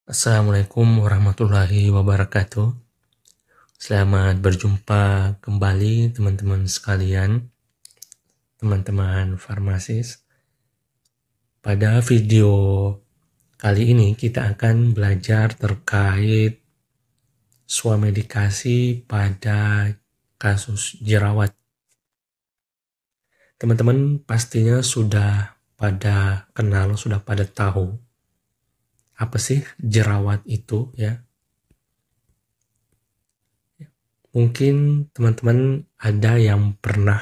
Assalamualaikum warahmatullahi wabarakatuh. Selamat berjumpa kembali teman-teman sekalian, teman-teman farmasis. Pada video kali ini kita akan belajar terkait swamedikasi pada kasus jerawat. Teman-teman pastinya sudah pada kenal, sudah pada tahu apa sih jerawat itu ya. Mungkin teman-teman ada yang pernah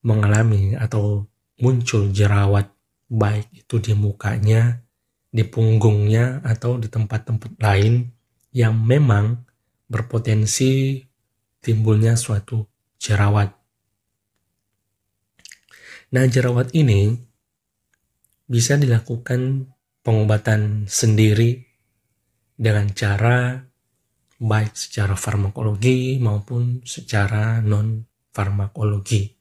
mengalami atau muncul jerawat, baik itu di mukanya, di punggungnya, atau di tempat-tempat lain yang memang berpotensi timbulnya suatu jerawat. Nah, jerawat ini bisa dilakukan pengobatan sendiri dengan cara baik secara farmakologi maupun secara non-farmakologi.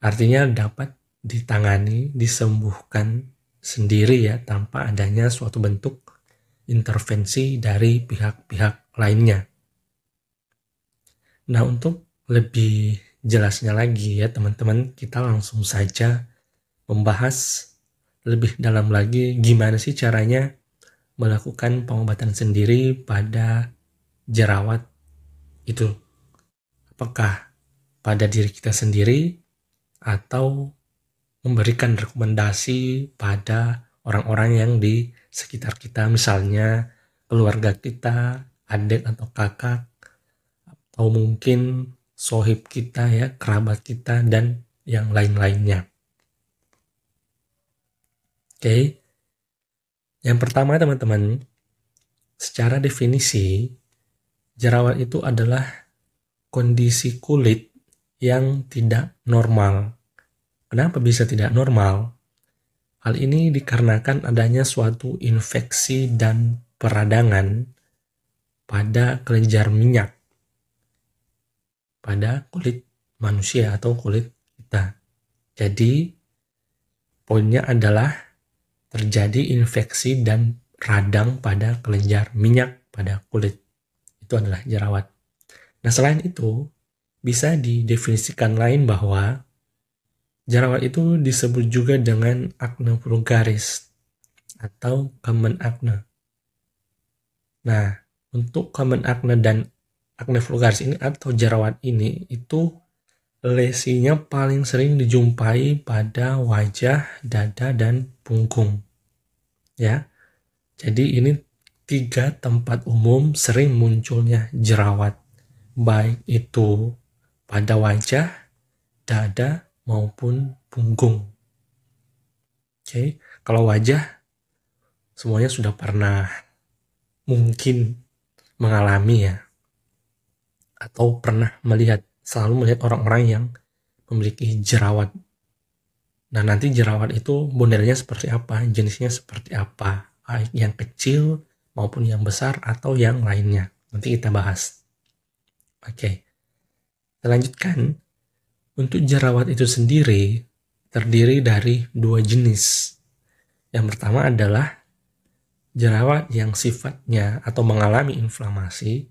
Artinya dapat ditangani, disembuhkan sendiri ya, tanpa adanya suatu bentuk intervensi dari pihak-pihak lainnya. Nah, untuk lebih jelasnya lagi ya teman-teman, kita langsung saja membahas lebih dalam lagi gimana sih caranya melakukan pengobatan sendiri pada jerawat itu. Apakah pada diri kita sendiri atau memberikan rekomendasi pada orang-orang yang di sekitar kita, misalnya keluarga kita, adik atau kakak, atau mungkin sohib kita ya, kerabat kita, dan yang lain-lainnya. Oke. Yang pertama teman-teman, secara definisi, jerawat itu adalah kondisi kulit yang tidak normal. Kenapa bisa tidak normal? Hal ini dikarenakan adanya suatu infeksi dan peradangan pada kelenjar minyak pada kulit manusia atau kulit kita. Jadi, poinnya adalah terjadi infeksi dan radang pada kelenjar minyak pada kulit. Itu adalah jerawat. Nah, selain itu, bisa didefinisikan lain bahwa jerawat itu disebut juga dengan akne vulgaris atau common acne. Nah, untuk common acne dan akne vulgaris ini atau jerawat ini itu lesinya paling sering dijumpai pada wajah, dada, dan punggung. Ya, jadi ini 3 tempat umum sering munculnya jerawat, baik itu pada wajah, dada, maupun punggung. Oke, kalau wajah semuanya sudah pernah mungkin mengalami ya, atau pernah selalu melihat orang-orang yang memiliki jerawat. Nah, nanti jerawat itu modelnya seperti apa, jenisnya seperti apa, baik yang kecil maupun yang besar atau yang lainnya. Nanti kita bahas. Oke, kita lanjutkan. Untuk jerawat itu sendiri terdiri dari 2 jenis. Yang pertama adalah jerawat yang sifatnya atau mengalami inflamasi,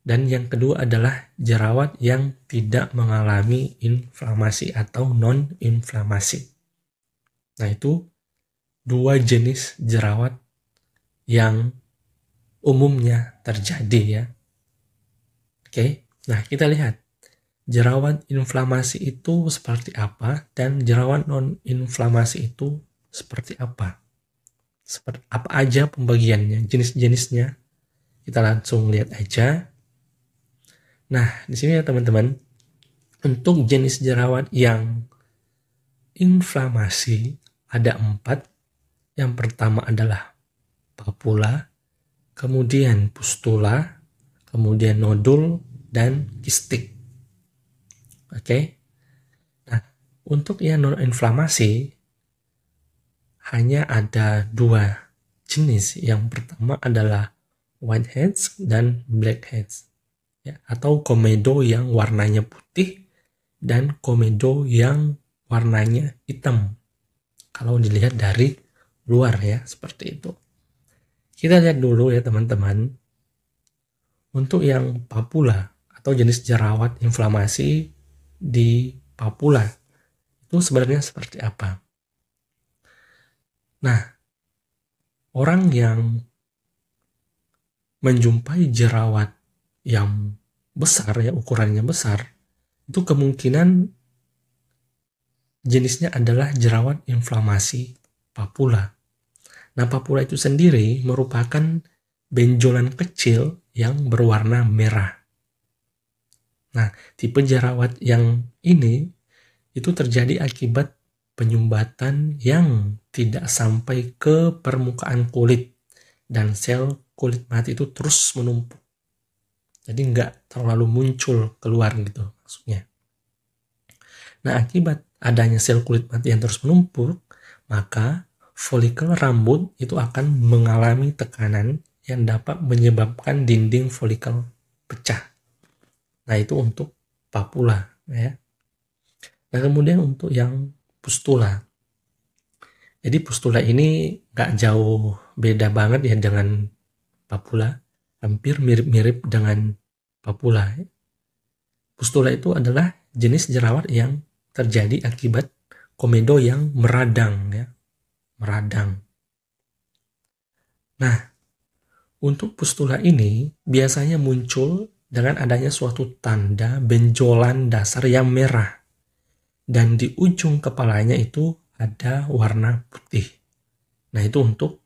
dan yang kedua adalah jerawat yang tidak mengalami inflamasi atau non-inflamasi. Nah, itu 2 jenis jerawat yang umumnya terjadi ya. Oke, nah kita lihat jerawat inflamasi itu seperti apa dan jerawat non-inflamasi itu seperti apa. Seperti apa aja pembagiannya, jenis-jenisnya. Kita langsung lihat aja. Nah, di sini ya teman-teman, untuk jenis jerawat yang inflamasi ada 4. Yang pertama adalah papula, kemudian pustula, kemudian nodul, dan kistik. Oke. Nah, untuk yang non-inflamasi hanya ada 2 jenis. Yang pertama adalah whiteheads dan blackheads. Ya, atau komedo yang warnanya putih dan komedo yang warnanya hitam. Kalau dilihat dari luar ya, seperti itu. Kita lihat dulu ya teman-teman, untuk yang papula atau jenis jerawat inflamasi di papula itu sebenarnya seperti apa? Nah, orang yang menjumpai jerawat yang besar, ya ukurannya besar, itu kemungkinan jenisnya adalah jerawat inflamasi papula. Nah, papula itu sendiri merupakan benjolan kecil yang berwarna merah. Nah, tipe jerawat yang ini itu terjadi akibat penyumbatan yang tidak sampai ke permukaan kulit dan sel kulit mati itu terus menumpuk. Jadi nggak terlalu muncul keluar gitu maksudnya. Nah, akibat adanya sel kulit mati yang terus menumpuk, maka folikel rambut itu akan mengalami tekanan yang dapat menyebabkan dinding folikel pecah. Nah, itu untuk papula ya. Nah, kemudian untuk yang pustula. Jadi pustula ini nggak jauh beda banget ya dengan papula, hampir mirip-mirip dengan papula. Pustula itu adalah jenis jerawat yang terjadi akibat komedo yang meradang ya, meradang. Nah, untuk pustula ini biasanya muncul dengan adanya suatu tanda benjolan dasar yang merah dan di ujung kepalanya itu ada warna putih. Nah, itu untuk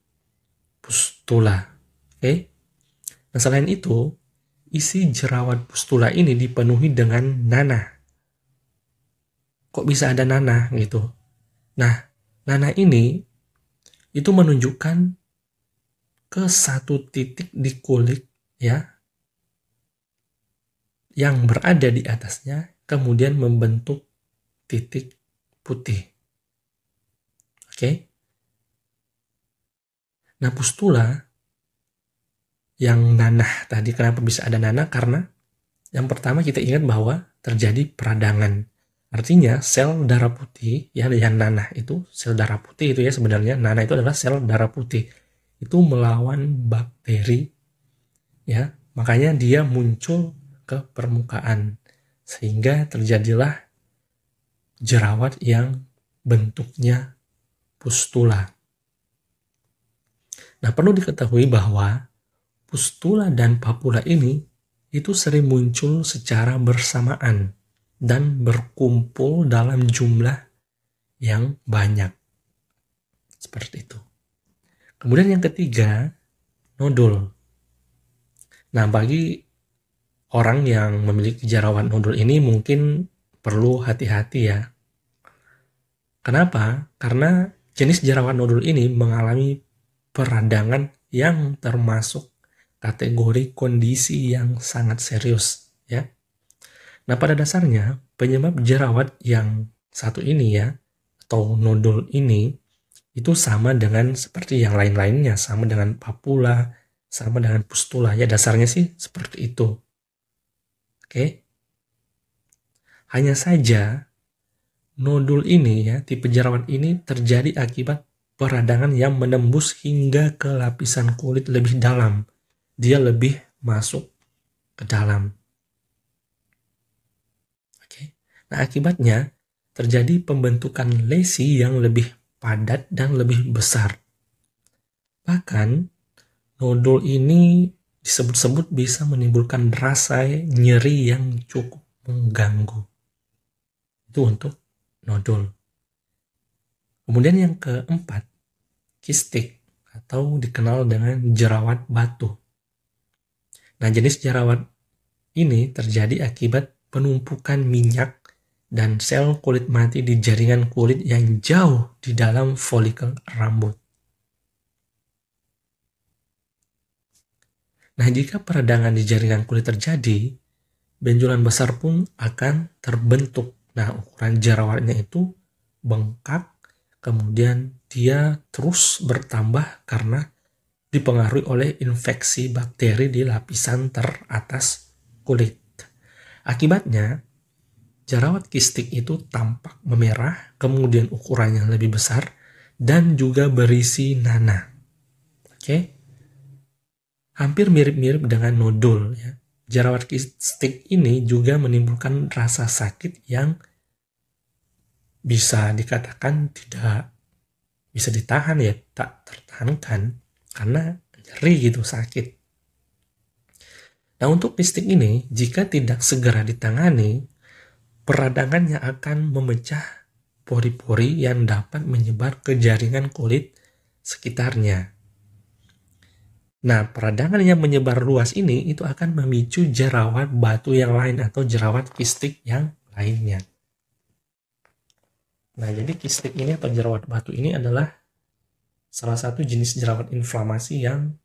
pustula. Oke. Nah, selain itu, isi jerawat pustula ini dipenuhi dengan nanah. Kok bisa ada nanah gitu? Nah, nanah ini itu menunjukkan ke satu titik di kulit ya yang berada di atasnya kemudian membentuk titik putih. Oke. Nah, pustula yang nanah tadi, kenapa bisa ada nanah? Karena yang pertama kita ingat bahwa terjadi peradangan. Artinya sel darah putih ya, yang nanah itu sel darah putih itu ya, sebenarnya nanah itu adalah sel darah putih. Itu melawan bakteri ya, makanya dia muncul ke permukaan sehingga terjadilah jerawat yang bentuknya pustula. Nah, perlu diketahui bahwa pustula dan papula ini itu sering muncul secara bersamaan dan berkumpul dalam jumlah yang banyak. Seperti itu. Kemudian yang ketiga, nodul. Nah, bagi orang yang memiliki jerawat nodul ini mungkin perlu hati-hati ya. Kenapa? Karena jenis jerawat nodul ini mengalami peradangan yang termasuk kategori kondisi yang sangat serius ya. Nah, pada dasarnya penyebab jerawat yang satu ini ya, atau nodul ini itu sama dengan seperti yang lain-lainnya, sama dengan papula, sama dengan pustula ya, dasarnya sih seperti itu. Oke. Hanya saja nodul ini ya, tipe jerawat ini terjadi akibat peradangan yang menembus hingga ke lapisan kulit lebih dalam. Dia lebih masuk ke dalam. Oke. Nah, akibatnya terjadi pembentukan lesi yang lebih padat dan lebih besar. Bahkan nodul ini disebut-sebut bisa menimbulkan rasa nyeri yang cukup mengganggu. Itu untuk nodul. Kemudian yang keempat, kistik atau dikenal dengan jerawat batu. Nah, jenis jerawat ini terjadi akibat penumpukan minyak dan sel kulit mati di jaringan kulit yang jauh di dalam folikel rambut. Nah, jika peradangan di jaringan kulit terjadi, benjolan besar pun akan terbentuk. Nah, ukuran jerawatnya itu bengkak, kemudian dia terus bertambah karena dipengaruhi oleh infeksi bakteri di lapisan teratas kulit. Akibatnya, jerawat kistik itu tampak memerah, kemudian ukurannya lebih besar, dan juga berisi nanah. Oke? hampir mirip-mirip dengan nodul ya. Jerawat kistik ini juga menimbulkan rasa sakit yang bisa dikatakan tidak bisa ditahan ya, tak tertahankan karena nyeri gitu, sakit. Nah, untuk kistik ini jika tidak segera ditangani, peradangannya akan memecah pori-pori yang dapat menyebar ke jaringan kulit sekitarnya. Nah, peradangan yang menyebar luas ini itu akan memicu jerawat batu yang lain atau jerawat kistik yang lainnya. Nah, jadi kistik ini atau jerawat batu ini adalah salah satu jenis jerawat inflamasi yang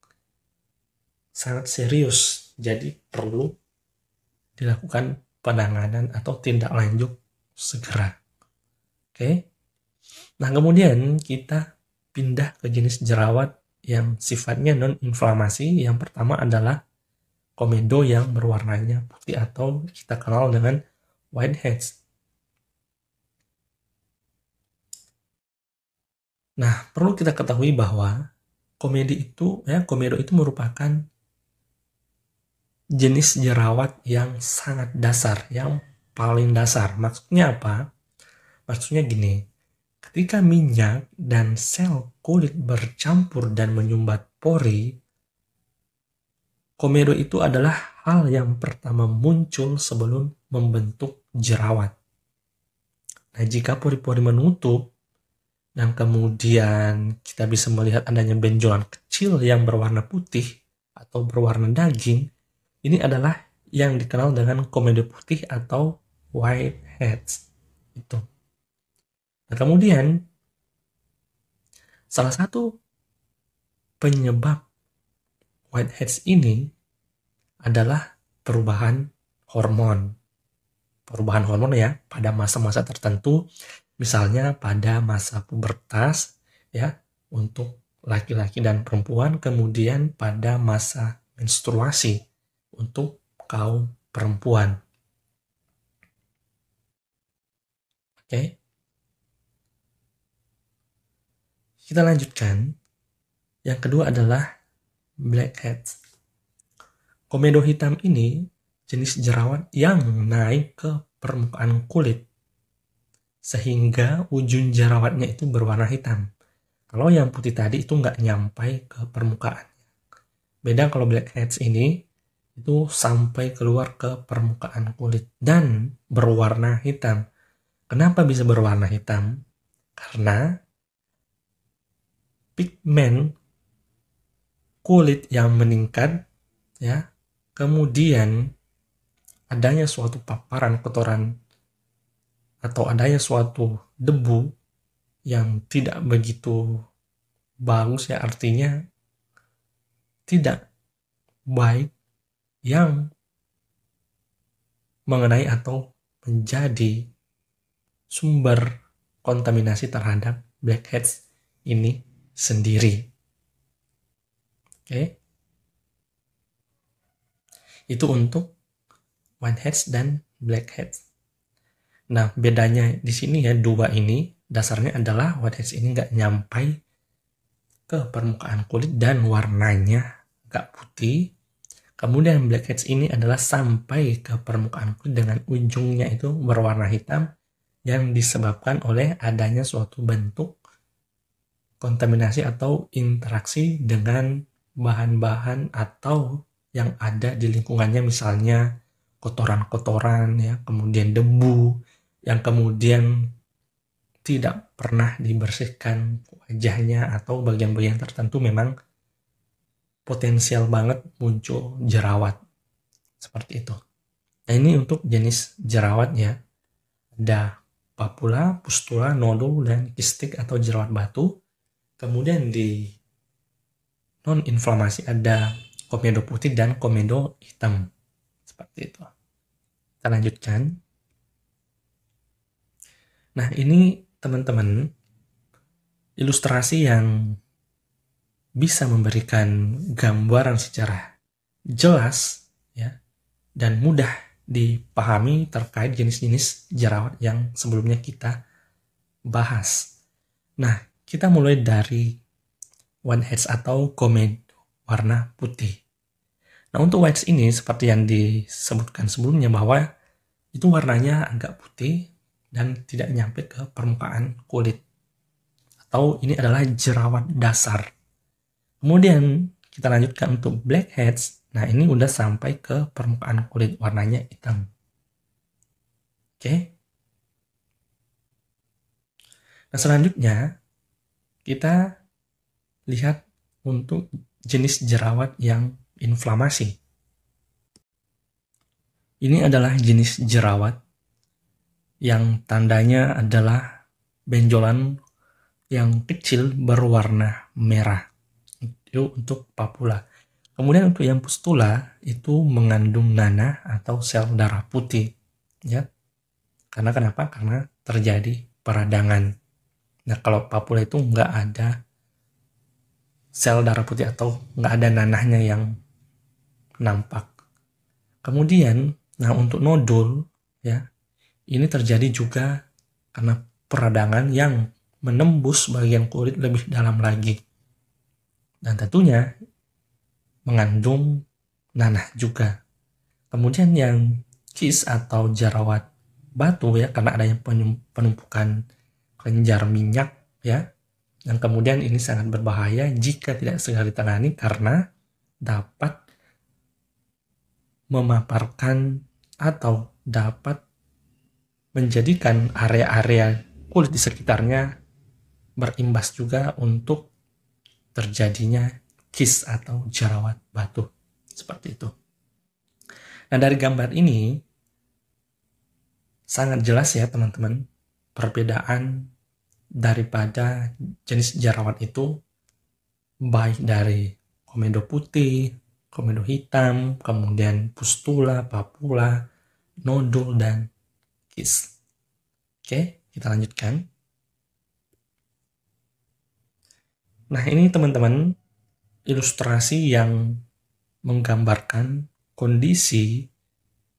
sangat serius. Jadi perlu dilakukan penanganan atau tindak lanjut segera. Oke. Nah, kemudian kita pindah ke jenis jerawat yang sifatnya non-inflamasi. Yang pertama adalah komedo yang berwarnanya putih atau kita kenal dengan whiteheads. Nah, perlu kita ketahui bahwa komedo itu merupakan jenis jerawat yang sangat dasar, yang paling dasar. Maksudnya apa? Maksudnya gini, ketika minyak dan sel kulit bercampur dan menyumbat pori, komedo itu adalah hal yang pertama muncul sebelum membentuk jerawat. Nah, jika pori-pori menutup dan kemudian kita bisa melihat adanya benjolan kecil yang berwarna putih atau berwarna daging, ini adalah yang dikenal dengan komedo putih atau whiteheads. Itu. Nah, kemudian salah satu penyebab whiteheads ini adalah perubahan hormon. Perubahan hormon ya pada masa-masa tertentu, misalnya pada masa pubertas ya untuk laki-laki dan perempuan, kemudian pada masa menstruasi untuk kaum perempuan. Oke. Kita lanjutkan. Yang kedua adalah blackheads. Komedo hitam ini jenis jerawat yang naik ke permukaan kulit sehingga ujung jerawatnya itu berwarna hitam. Kalau yang putih tadi itu nggak nyampai ke permukaan. Beda kalau blackheads ini itu sampai keluar ke permukaan kulit dan berwarna hitam. Kenapa bisa berwarna hitam? Karena pigmen kulit yang meningkat ya, kemudian adanya suatu paparan kotoran atau adanya suatu debu yang tidak begitu bagus ya, artinya tidak baik yang mengenai atau menjadi sumber kontaminasi terhadap blackheads ini sendiri. Oke. Itu untuk whiteheads dan blackheads. Nah, bedanya di sini ya, dua ini dasarnya adalah whiteheads ini nggak nyampai ke permukaan kulit dan warnanya nggak putih. Kemudian blackheads ini adalah sampai ke permukaan kulit dengan ujungnya itu berwarna hitam yang disebabkan oleh adanya suatu bentuk kontaminasi atau interaksi dengan bahan-bahan atau yang ada di lingkungannya, misalnya kotoran-kotoran ya, kemudian debu yang kemudian tidak pernah dibersihkan wajahnya atau bagian-bagian tertentu, memang potensial banget muncul jerawat seperti itu. Nah, ini untuk jenis jerawat ya. Ada papula, pustula, nodul, dan kistik atau jerawat batu. Kemudian di non-inflamasi ada komedo putih dan komedo hitam. Seperti itu. Kita lanjutkan. Nah, ini teman-teman ilustrasi yang bisa memberikan gambaran secara jelas ya dan mudah dipahami terkait jenis-jenis jerawat yang sebelumnya kita bahas. Nah, kita mulai dari whiteheads atau komedo warna putih. Nah, untuk whites ini seperti yang disebutkan sebelumnya bahwa itu warnanya agak putih dan tidak nyampe ke permukaan kulit. Atau ini adalah jerawat dasar. Kemudian kita lanjutkan untuk blackheads. Nah, ini udah sampai ke permukaan kulit, warnanya hitam. Oke. Nah, selanjutnya kita lihat untuk jenis jerawat yang inflamasi. Ini adalah jenis jerawat yang tandanya adalah benjolan yang kecil berwarna merah. Itu untuk papula. Kemudian untuk yang pustula itu mengandung nanah atau sel darah putih, ya. Karena kenapa? Karena terjadi peradangan. Nah, kalau papula itu nggak ada sel darah putih atau nggak ada nanahnya yang nampak. Kemudian, nah untuk nodul, ya, ini terjadi juga karena peradangan yang menembus bagian kulit lebih dalam lagi. Dan tentunya mengandung nanah juga. Kemudian yang kis atau jerawat batu, ya, karena adanya penumpukan kelenjar minyak, ya. Dan kemudian ini sangat berbahaya jika tidak segera ditangani karena dapat memaparkan atau dapat menjadikan area-area kulit di sekitarnya berimbas juga untuk terjadinya kis atau jerawat batu. Seperti itu. Nah, dari gambar ini sangat jelas ya teman-teman perbedaan daripada jenis jerawat itu, baik dari komedo putih, komedo hitam, kemudian pustula, papula, nodul, dan kis. Oke, kita lanjutkan. Nah, ini teman-teman ilustrasi yang menggambarkan kondisi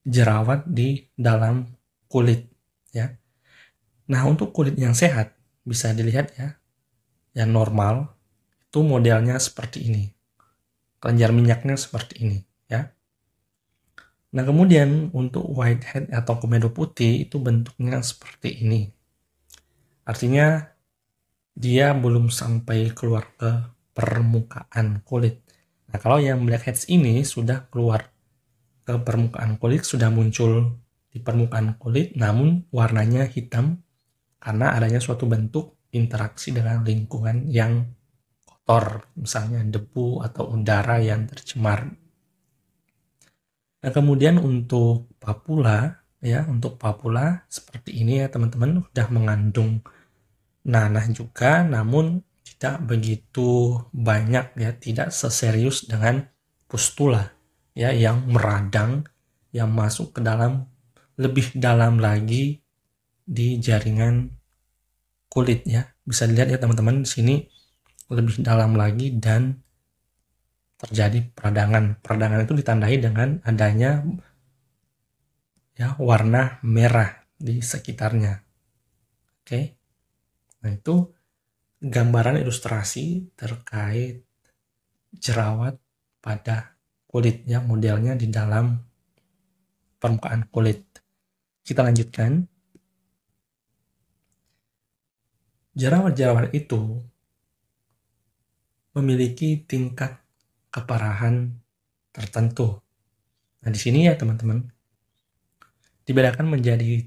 jerawat di dalam kulit, ya. Nah, untuk kulit yang sehat bisa dilihat ya, yang normal itu modelnya seperti ini, kelenjar minyaknya seperti ini, ya. Nah, kemudian untuk whitehead atau komedo putih itu bentuknya seperti ini, artinya dia belum sampai keluar ke permukaan kulit. Nah, kalau yang blackheads ini sudah keluar ke permukaan kulit, sudah muncul di permukaan kulit, namun warnanya hitam karena adanya suatu bentuk interaksi dengan lingkungan yang kotor, misalnya debu atau udara yang tercemar. Nah, kemudian untuk papula, ya, untuk papula seperti ini ya teman-teman, sudah mengandung nanah juga, namun tidak begitu banyak ya, tidak seserius dengan pustula ya, yang meradang, yang masuk ke dalam lebih dalam lagi di jaringan kulit ya. Bisa dilihat ya teman-teman di sini lebih dalam lagi dan terjadi peradangan. Peradangan itu ditandai dengan adanya ya warna merah di sekitarnya. Oke. Nah, itu gambaran ilustrasi terkait jerawat pada kulit ya, modelnya di dalam permukaan kulit. Kita lanjutkan. Jerawat-jerawat itu memiliki tingkat keparahan tertentu. Nah, di sini ya teman-teman, dibedakan menjadi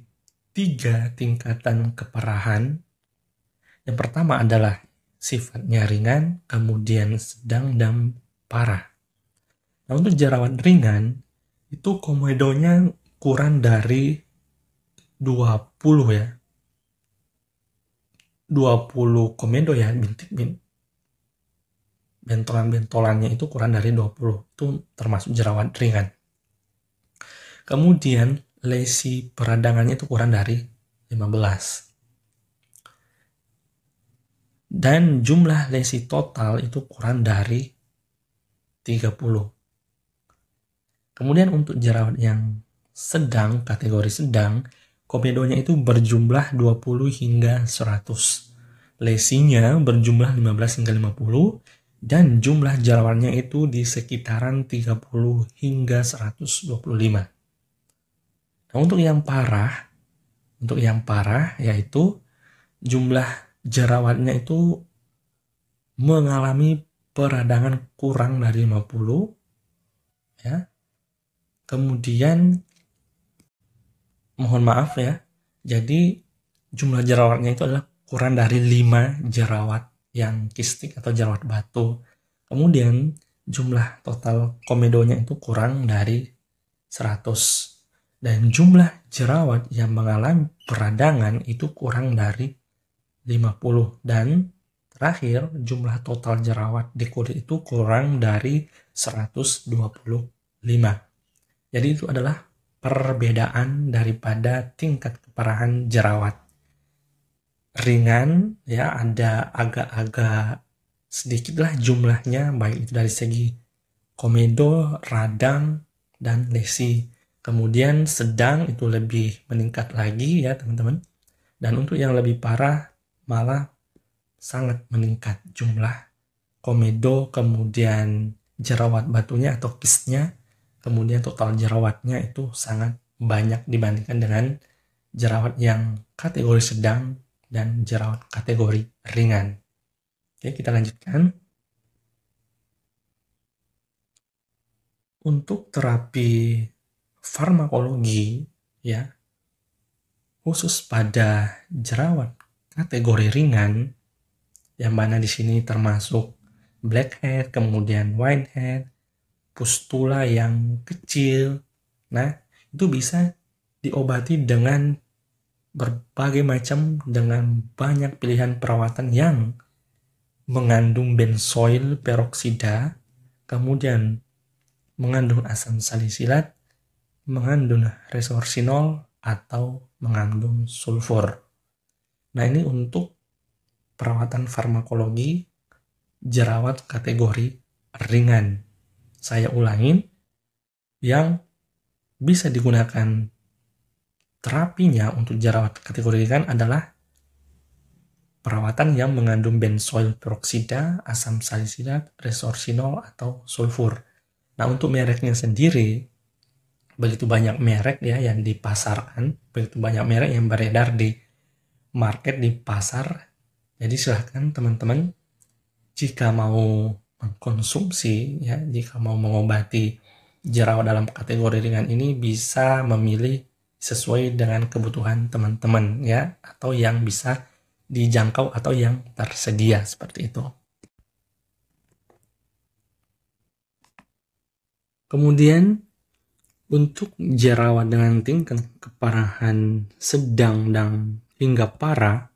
3 tingkatan keparahan. Yang pertama adalah sifatnya ringan, kemudian sedang, dan parah. Nah, untuk jerawat ringan, itu komedonya kurang dari 20 ya. 20 komedo ya, bentolan-bentolannya itu kurang dari 20. Itu termasuk jerawat ringan. Kemudian lesi peradangannya itu kurang dari 15. Dan jumlah lesi total itu kurang dari 30. Kemudian untuk jerawat yang sedang, kategori sedang, komedonya itu berjumlah 20 hingga 100. Lesinya berjumlah 15 hingga 50 dan jumlah jerawatnya itu di sekitaran 30 hingga 125. Nah, untuk yang parah yaitu jumlah jerawatnya itu mengalami peradangan kurang dari 50 ya. Kemudian mohon maaf ya. Jadi jumlah jerawatnya itu adalah kurang dari 5 jerawat yang kistik atau jerawat batu. Kemudian jumlah total komedonya itu kurang dari 100. Dan jumlah jerawat yang mengalami peradangan itu kurang dari 50. Dan terakhir, jumlah total jerawat di kulit itu kurang dari 125. Jadi itu adalah perbedaan daripada tingkat keparahan jerawat. Ringan ya, ada agak-agak sedikitlah jumlahnya, baik itu dari segi komedo, radang, dan lesi. Kemudian sedang itu lebih meningkat lagi ya teman-teman. Dan untuk yang lebih parah malah sangat meningkat jumlah komedo, kemudian jerawat batunya atau kistnya, kemudian total jerawatnya itu sangat banyak dibandingkan dengan jerawat yang kategori sedang dan jerawat kategori ringan. Oke, kita lanjutkan. Untuk terapi farmakologi ya, khusus pada jerawat kategori ringan, yang mana di sini termasuk blackhead, kemudian whitehead, pustula yang kecil. Nah, itu bisa diobati dengan berbagai macam, dengan banyak pilihan perawatan yang mengandung benzoyl peroksida, kemudian mengandung asam salisilat, mengandung resorcinol, atau mengandung sulfur. Nah, ini untuk perawatan farmakologi jerawat kategori ringan. Saya ulangin, yang bisa digunakan terapinya untuk jerawat kategori ringan adalah perawatan yang mengandung benzoyl peroksida, asam salisilat, resorcinol, atau sulfur. Nah, untuk mereknya sendiri, begitu banyak merek ya yang dipasarkan, begitu banyak merek yang beredar di market, di pasar. Jadi silahkan teman-teman, jika mau mengkonsumsi ya, jika mau mengobati jerawat dalam kategori ringan ini, bisa memilih sesuai dengan kebutuhan teman-teman ya, atau yang bisa dijangkau atau yang tersedia seperti itu. Kemudian untuk jerawat dengan tingkat keparahan sedang dan hingga parah,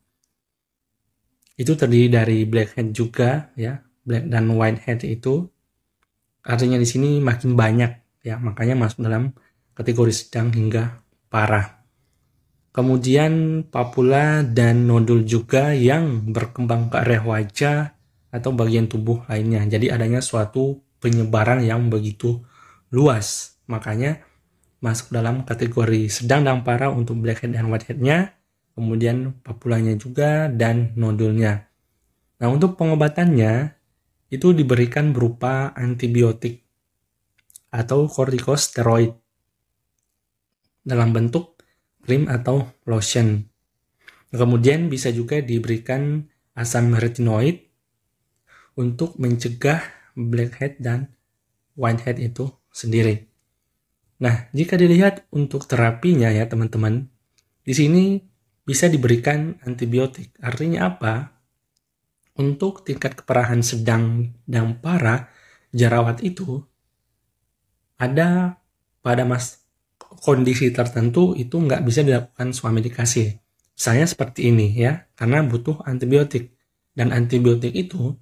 itu terdiri dari blackhead juga ya, black dan whitehead itu artinya di sini makin banyak ya, makanya masuk dalam kategori sedang hingga parah. Kemudian papula dan nodul juga yang berkembang ke area wajah atau bagian tubuh lainnya. Jadi adanya suatu penyebaran yang begitu luas, makanya masuk dalam kategori sedang dan parah untuk blackhead dan whitehead-nya, kemudian papulanya juga dan nodulnya. Nah, untuk pengobatannya itu diberikan berupa antibiotik atau kortikosteroid dalam bentuk krim atau lotion. Kemudian bisa juga diberikan asam retinoid untuk mencegah blackhead dan whitehead itu sendiri. Nah, jika dilihat untuk terapinya ya teman-teman, di sini bisa diberikan antibiotik. Artinya apa? Untuk tingkat keparahan sedang dan parah jerawat itu, ada pada kondisi tertentu itu nggak bisa dilakukan suami dikasih. Misalnya seperti ini ya, karena butuh antibiotik. Dan antibiotik itu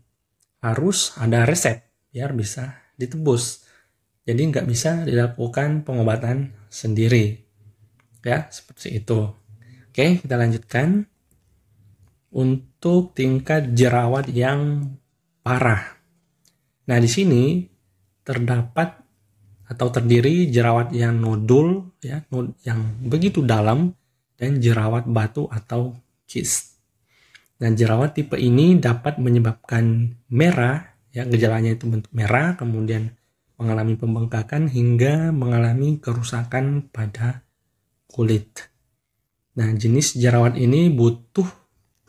harus ada resep biar bisa ditebus. Jadi nggak bisa dilakukan pengobatan sendiri. Ya, seperti itu. Oke, kita lanjutkan. Untuk tingkat jerawat yang parah. Nah, di sini terdapat atau terdiri jerawat yang nodul ya, yang begitu dalam, dan jerawat batu atau kist. Dan jerawat tipe ini dapat menyebabkan merah ya, gejalanya itu bentuk merah, kemudian mengalami pembengkakan hingga mengalami kerusakan pada kulit. Nah, jenis jerawat ini butuh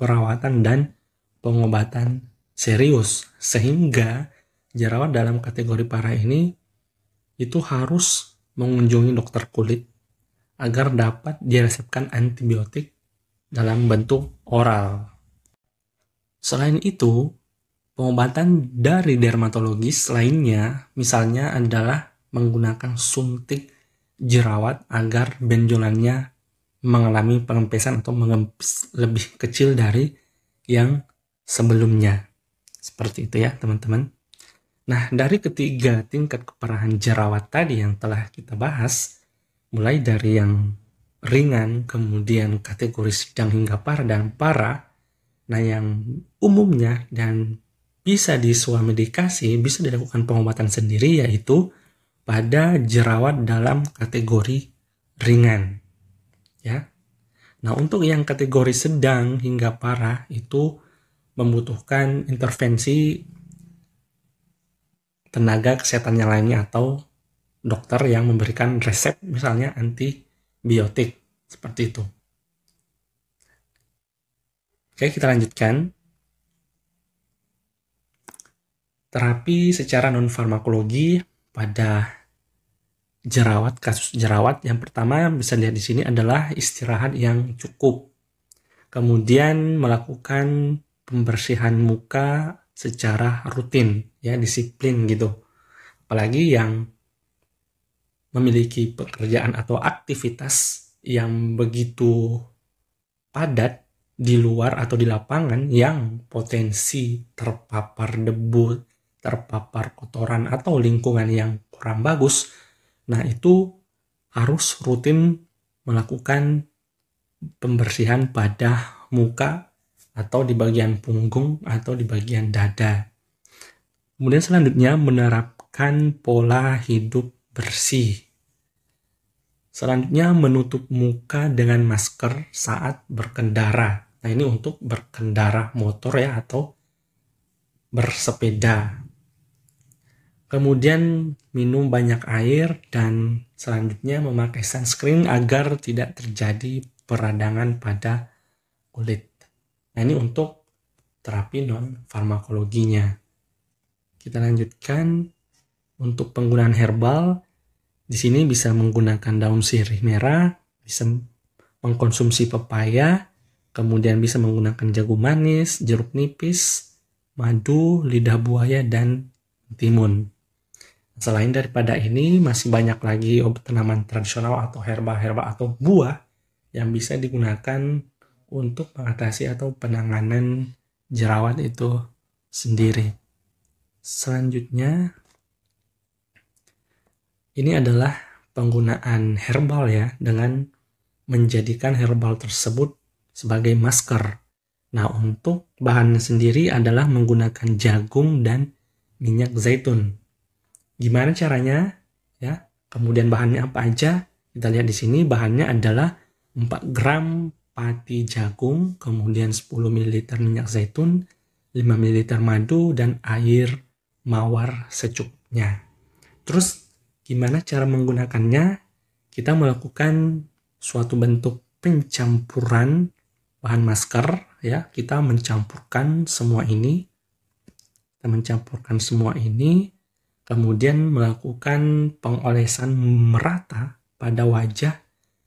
perawatan dan pengobatan serius, sehingga jerawat dalam kategori parah ini itu harus mengunjungi dokter kulit agar dapat diresepkan antibiotik dalam bentuk oral. Selain itu, pengobatan dari dermatologis lainnya misalnya adalah menggunakan suntik jerawat agar benjolannya mengalami pengempesan atau mengempis lebih kecil dari yang sebelumnya. Seperti itu ya teman-teman. Nah, dari ketiga tingkat keparahan jerawat tadi yang telah kita bahas, mulai dari yang ringan, kemudian kategori sedang hingga parah dan parah, nah yang umumnya dan bisa disuamedikasi, bisa dilakukan pengobatan sendiri, yaitu pada jerawat dalam kategori ringan. Ya. Nah, untuk yang kategori sedang hingga parah itu membutuhkan intervensi tenaga kesehatan yang lainnya atau dokter yang memberikan resep misalnya antibiotik seperti itu. Oke, kita lanjutkan. Terapi secara non-farmakologi pada jerawat, kasus jerawat yang pertama bisa lihat di sini adalah istirahat yang cukup. Kemudian melakukan pembersihan muka secara rutin, ya, disiplin gitu. Apalagi yang memiliki pekerjaan atau aktivitas yang begitu padat di luar atau di lapangan yang potensi terpapar debu, terpapar kotoran atau lingkungan yang kurang bagus. Nah, itu harus rutin melakukan pembersihan pada muka atau di bagian punggung atau di bagian dada. Kemudian selanjutnya menerapkan pola hidup bersih. Selanjutnya menutup muka dengan masker saat berkendara. Nah, ini untuk berkendara motor ya atau bersepeda. Kemudian minum banyak air dan selanjutnya memakai sunscreen agar tidak terjadi peradangan pada kulit. Nah, ini untuk terapi non-farmakologinya. Kita lanjutkan untuk penggunaan herbal. Di sini bisa menggunakan daun sirih merah, bisa mengkonsumsi pepaya, kemudian bisa menggunakan jagung manis, jeruk nipis, madu, lidah buaya, dan timun. Selain daripada ini, masih banyak lagi obat tanaman tradisional atau herba-herba atau buah yang bisa digunakan untuk mengatasi atau penanganan jerawat itu sendiri. Selanjutnya, ini adalah penggunaan herbal ya, dengan menjadikan herbal tersebut sebagai masker. Nah, untuk bahannya sendiri adalah menggunakan jagung dan minyak zaitun. Gimana caranya? Ya, kemudian bahannya apa aja? Kita lihat di sini bahannya adalah 4 gram pati jagung, kemudian 10 ml minyak zaitun, 5 ml madu, dan air mawar secukupnya. Terus gimana cara menggunakannya? Kita melakukan suatu bentuk pencampuran bahan masker ya. Kita mencampurkan semua ini. Kemudian melakukan pengolesan merata pada wajah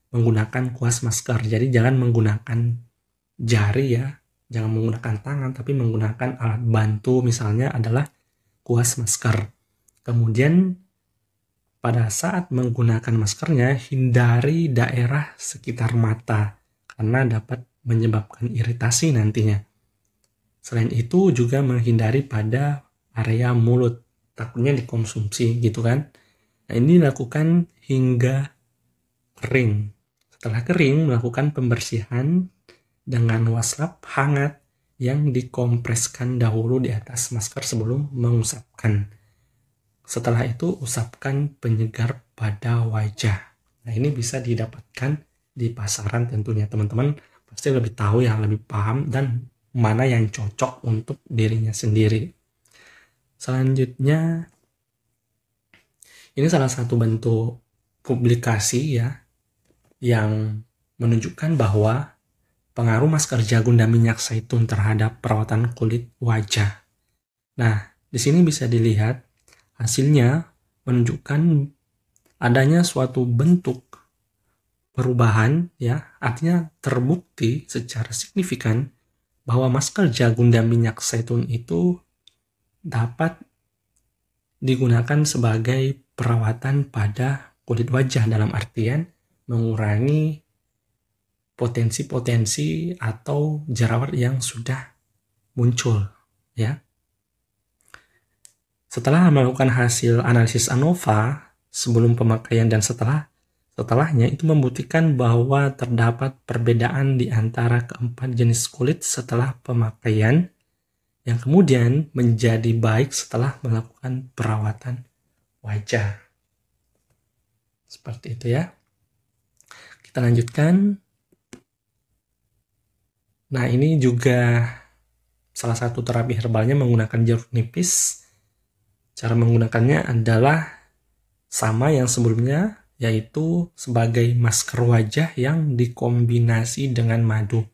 menggunakan kuas masker. Jadi jangan menggunakan jari ya, jangan menggunakan tangan, tapi menggunakan alat bantu, misalnya adalah kuas masker. Kemudian pada saat menggunakan maskernya, hindari daerah sekitar mata karena dapat menyebabkan iritasi nantinya. Selain itu juga menghindari pada area mulut, takutnya dikonsumsi gitu kan. Nah, ini dilakukan hingga kering. Setelah kering, melakukan pembersihan dengan waslap hangat yang dikompreskan dahulu di atas masker sebelum mengusapkan. Setelah itu, usapkan penyegar pada wajah. Nah, ini bisa didapatkan di pasaran tentunya. Teman-teman pasti lebih tahu ya, lebih paham dan mana yang cocok untuk dirinya sendiri. Selanjutnya, ini salah satu bentuk publikasi ya yang menunjukkan bahwa pengaruh masker jagung dan minyak zaitun terhadap perawatan kulit wajah. Nah, di sini bisa dilihat hasilnya menunjukkan adanya suatu bentuk perubahan ya, artinya terbukti secara signifikan bahwa masker jagung dan minyak zaitun itu dapat digunakan sebagai perawatan pada kulit wajah, dalam artian mengurangi potensi-potensi atau jerawat yang sudah muncul ya. Setelah melakukan hasil analisis ANOVA sebelum pemakaian dan setelahnya itu membuktikan bahwa terdapat perbedaan di antara keempat jenis kulit setelah pemakaian yang kemudian menjadi baik setelah melakukan perawatan wajah. Seperti itu ya. Kita lanjutkan. Nah, ini juga salah satu terapi herbalnya menggunakan jeruk nipis. Cara menggunakannya adalah sama yang sebelumnya, yaitu sebagai masker wajah yang dikombinasi dengan madu.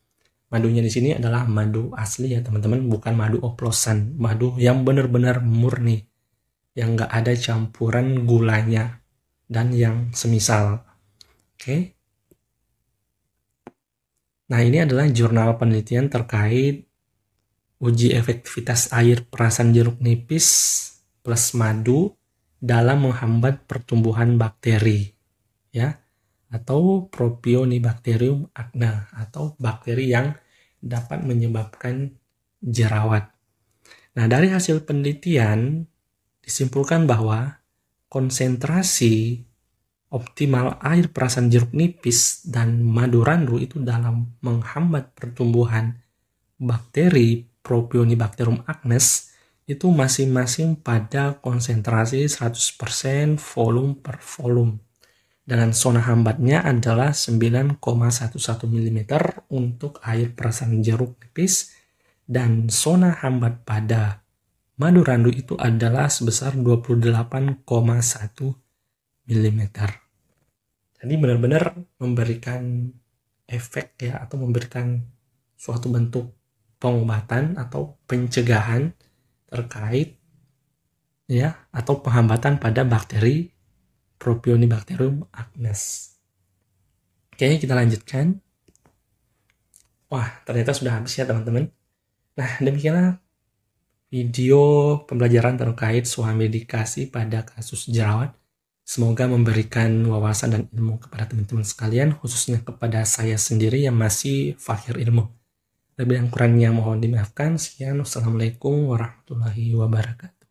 Madunya di sini adalah madu asli ya teman-teman, bukan madu oplosan. Madu yang benar-benar murni, yang nggak ada campuran gulanya dan yang semisal. Oke. Nah, ini adalah jurnal penelitian terkait uji efektivitas air perasan jeruk nipis plus madu dalam menghambat pertumbuhan bakteri ya, atau Propionibacterium acne, atau bakteri yang dapat menyebabkan jerawat. Nah, dari hasil penelitian disimpulkan bahwa konsentrasi optimal air perasan jeruk nipis dan madu randu itu dalam menghambat pertumbuhan bakteri Propionibacterium acnes itu masing-masing pada konsentrasi 100% volume per volume. Dengan zona hambatnya adalah 9,11 mm untuk air perasan jeruk nipis, dan zona hambat pada madu randu itu adalah sebesar 28,1 mm. Jadi benar-benar memberikan efek ya, atau memberikan suatu bentuk pengobatan atau pencegahan terkait ya, atau penghambatan pada bakteri Propionibacterium acnes. Oke, kita lanjutkan. Wah, ternyata sudah habis ya teman-teman. Nah, demikianlah video pembelajaran terkait swamedikasi pada kasus jerawat. Semoga memberikan wawasan dan ilmu kepada teman-teman sekalian, khususnya kepada saya sendiri yang masih fakir ilmu. Lebih yang kurangnya mohon dimaafkan. Sekian, wassalamualaikum warahmatullahi wabarakatuh.